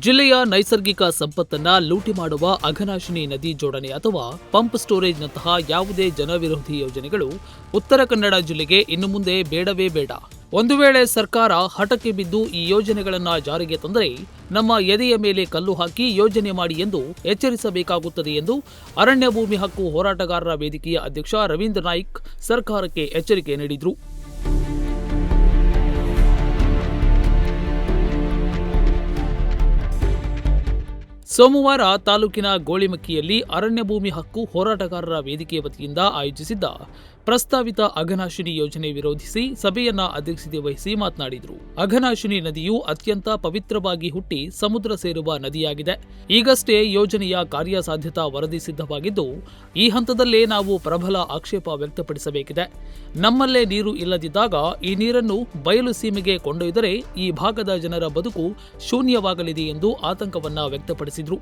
ಜಿಲ್ಲೆಯ ನೈಸರ್ಗಿಕ ಸಂಪತ್ತನ್ನ ಲೂಟಿ ಮಾಡುವ ಅಘನಾಶಿನಿ ನದಿ ಜೋಡಣೆ ಅಥವಾ ಪಂಪ್ ಸ್ಟೋರೇಜ್ನಂತಹ ಯಾವುದೇ ಜನವಿರೋಧಿ ಯೋಜನೆಗಳು ಉತ್ತರ ಕನ್ನಡ ಜಿಲ್ಲೆಗೆ ಇನ್ನು ಮುಂದೆ ಬೇಡವೇ ಬೇಡ. ಒಂದು ವೇಳೆ ಸರ್ಕಾರ ಹಠಕ್ಕೆ ಬಿದ್ದು ಈ ಯೋಜನೆಗಳನ್ನು ಜಾರಿಗೆ ತಂದರೆ ನಮ್ಮ ಎದೆಯ ಮೇಲೆ ಕಲ್ಲು ಹಾಕಿ ಯೋಜನೆ ಮಾಡಿ ಎಂದು ಎಚ್ಚರಿಸಬೇಕಾಗುತ್ತದೆ ಎಂದು ಅರಣ್ಯ ಭೂಮಿ ಹಕ್ಕು ಹೋರಾಟಗಾರರ ವೇದಿಕೆಯ ಅಧ್ಯಕ್ಷ ರವೀಂದ್ರ ನಾಯ್ಕ್ ಸರ್ಕಾರಕ್ಕೆ ಎಚ್ಚರಿಕೆ ನೀಡಿದರು. ಸೋಮವಾರ ತಾಲೂಕಿನ ಗೋಳಿಮಕ್ಕಿಯಲ್ಲಿ ಅರಣ್ಯ ಭೂಮಿ ಹಕ್ಕು ಹೋರಾಟಗಾರರ ವೇದಿಕೆ ವತಿಯಿಂದ ಆಯೋಜಿಸಿದ್ದ ಪ್ರಸ್ತಾವಿತ ಅಘನಾಶಿನಿ ಯೋಜನೆ ವಿರೋಧಿಸಿ ಸಭೆಯನ್ನ ಅಧ್ಯಕ್ಷತೆ ವಹಿಸಿ ಮಾತನಾಡಿದರು. ಅಘನಾಶಿನಿ ನದಿಯು ಅತ್ಯಂತ ಪವಿತ್ರವಾಗಿ ಹುಟ್ಟಿ ಸಮುದ್ರ ಸೇರುವ ನದಿಯಾಗಿದೆ. ಈಗಷ್ಟೇ ಯೋಜನೆಯ ಕಾರ್ಯಸಾಧ್ಯತಾ ವರದಿ ಸಿದ್ಧವಾಗಿದ್ದು, ಈ ಹಂತದಲ್ಲೇ ನಾವು ಪ್ರಬಲ ಆಕ್ಷೇಪ ವ್ಯಕ್ತಪಡಿಸಬೇಕಿದೆ. ನಮ್ಮಲ್ಲೇ ನೀರು ಇಲ್ಲದಿದ್ದಾಗ ಈ ನೀರನ್ನು ಬಯಲು ಸೀಮೆಗೆ ಕೊಂಡೊಯ್ದರೆ ಈ ಭಾಗದ ಜನರ ಬದುಕು ಶೂನ್ಯವಾಗಲಿದೆ ಎಂದು ಆತಂಕವನ್ನ ವ್ಯಕ್ತಪಡಿಸಿದರು.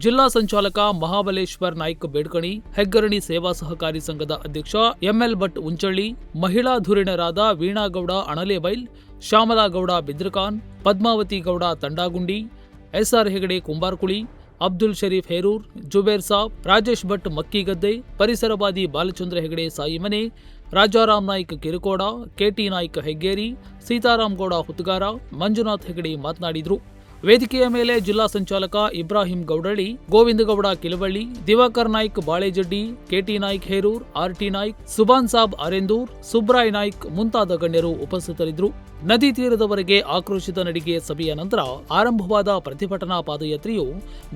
ಜಿಲ್ಲಾ ಸಂಚಾಲಕ ಮಹಾಬಲೇಶ್ವರ್ ನಾಯ್ಕ್ ಬೇಡ್ಕಣಿ, ಹೆಗ್ಗರಣಿ ಸೇವಾ ಸಹಕಾರಿ ಸಂಘದ ಅಧ್ಯಕ್ಷ ಎಂಎಲ್ ಭಟ್ ಉಂಚಳ್ಳಿ, ಮಹಿಳಾ ಧುರೀಣರಾದ ವೀಣಾಗೌಡ ಅಣಲೇಬೈಲ್, ಶ್ಯಾಮಲಾಗೌಡ ಬಿದ್ರಕಾನ್, ಪದ್ಮಾವತಿ ಗೌಡ ತಂಡಾಗುಂಡಿ, ಎಸ್ಆರ್ ಹೆಗಡೆ ಕುಂಬಾರ್ಕುಳಿ, ಅಬ್ದುಲ್ ಶರೀಫ್ ಹೇರೂರ್, ಜುಬೇರ್ ಸಾಬ್, ರಾಜೇಶ್ ಭಟ್ ಮಕ್ಕಿಗದ್ದೆ, ಪರಿಸರವಾದಿ ಬಾಲಚಂದ್ರ ಹೆಗಡೆ ಸಾಯಿಮನೆ, ರಾಜಾರಾಮ್ ನಾಯ್ಕ್ ಕಿರುಕೋಡ, ಕೆಟಿ ನಾಯ್ಕ್ ಹೆಗ್ಗೇರಿ, ಸೀತಾರಾಮ್ ಗೌಡ ಹುತ್ಗಾರ, ಮಂಜುನಾಥ್ ಹೆಗಡೆ ಮಾತನಾಡಿದರು. ವೇದಿಕೆಯ ಮೇಲೆ ಜಿಲ್ಲಾ ಸಂಚಾಲಕ ಇಬ್ರಾಹಿಂ ಗೌಡಳ್ಳಿ, ಗೋವಿಂದ ಗೌಡ ಕಿಲವಳ್ಳಿ, ದಿವಾಕರ್ ನಾಯ್ಕ್ ಬಾಳೆಜಡ್ಡಿ, ಕೆಟಿ ನಾಯ್ಕ್ ಹೇರೂರ್, ಆರ್ಟಿ ನಾಯ್ಕ್, ಸುಬಾನ್ ಸಾಬ್ ಅರೆಂದೂರ್, ಸುಬ್ರಾಯ್ ನಾಯ್ಕ್ ಮುಂತಾದ ಗಣ್ಯರು ಉಪಸ್ಥಿತರಿದ್ದರು. ನದಿ ತೀರದವರೆಗೆ ಆಕ್ರೋಶದ ನಡಿಗೆ ಸಭೆಯ ನಂತರ ಆರಂಭವಾದ ಪ್ರತಿಭಟನಾ ಪಾದಯಾತ್ರೆಯು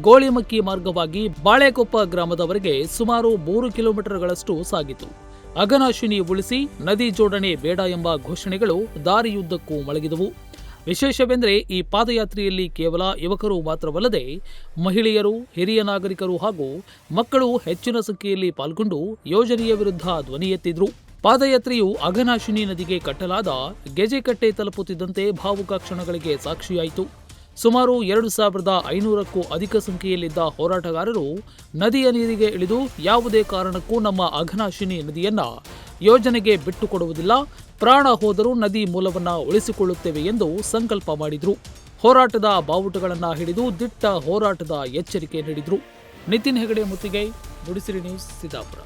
ಗೋಳಿಮಕ್ಕಿ ಮಾರ್ಗವಾಗಿ ಬಾಳೆಕೊಪ್ಪ ಗ್ರಾಮದವರೆಗೆ ಸುಮಾರು 3 ಕಿಲೋಮೀಟರ್ಗಳಷ್ಟು ಸಾಗಿತು. ಅಘನಾಶಿನಿ ಉಳಿಸಿ, ನದಿ ಜೋಡಣೆ ಬೇಡ ಎಂಬ ಘೋಷಣೆಗಳು ದಾರಿಯುದ್ದಕ್ಕೂ ಮೊಳಗಿದವು. ವಿಶೇಷವೆಂದರೆ ಈ ಪಾದಯಾತ್ರೆಯಲ್ಲಿ ಕೇವಲ ಯುವಕರು ಮಾತ್ರವಲ್ಲದೆ ಮಹಿಳೆಯರು, ಹಿರಿಯ ನಾಗರಿಕರು ಹಾಗೂ ಮಕ್ಕಳು ಹೆಚ್ಚಿನ ಸಂಖ್ಯೆಯಲ್ಲಿ ಪಾಲ್ಗೊಂಡು ಯೋಜನೆಯ ವಿರುದ್ಧ ಧ್ವನಿ ಎತ್ತಿದ್ರು. ಪಾದಯಾತ್ರೆಯು ಅಘನಾಶಿನಿ ನದಿಗೆ ಕಟ್ಟಲಾದ ಗೆಜೆಕಟ್ಟೆ ತಲುಪುತ್ತಿದ್ದಂತೆ ಭಾವುಕ ಕ್ಷಣಗಳಿಗೆ ಸಾಕ್ಷಿಯಾಯಿತು. ಸುಮಾರು 2500ಕ್ಕೂ ಅಧಿಕ ಸಂಖ್ಯೆಯಲ್ಲಿದ್ದ ಹೋರಾಟಗಾರರು ನದಿಯ ನೀರಿಗೆ ಇಳಿದು ಯಾವುದೇ ಕಾರಣಕ್ಕೂ ನಮ್ಮ ಅಘನಾಶಿನಿ ನದಿಯನ್ನ ಯೋಜನೆಗೆ ಬಿಟ್ಟುಕೊಡುವುದಿಲ್ಲ, ಪ್ರಾಣ ಹೋದರೂ ನದಿ ಮೂಲವನ್ನ ಉಳಿಸಿಕೊಳ್ಳುತ್ತೇವೆ ಎಂದು ಸಂಕಲ್ಪ ಮಾಡಿದ್ರು. ಹೋರಾಟದ ಬಾವುಟಗಳನ್ನು ಹಿಡಿದು ದಿಟ್ಟ ಹೋರಾಟದ ಎಚ್ಚರಿಕೆ ನೀಡಿದ್ರು. ನಿತಿನ್ ಹೆಗಡೆ ಮುತ್ತಿಗೆ, ನುಡಿಸಿರಿ ನ್ಯೂಸ್, ಸಿದ್ದಾಪುರ.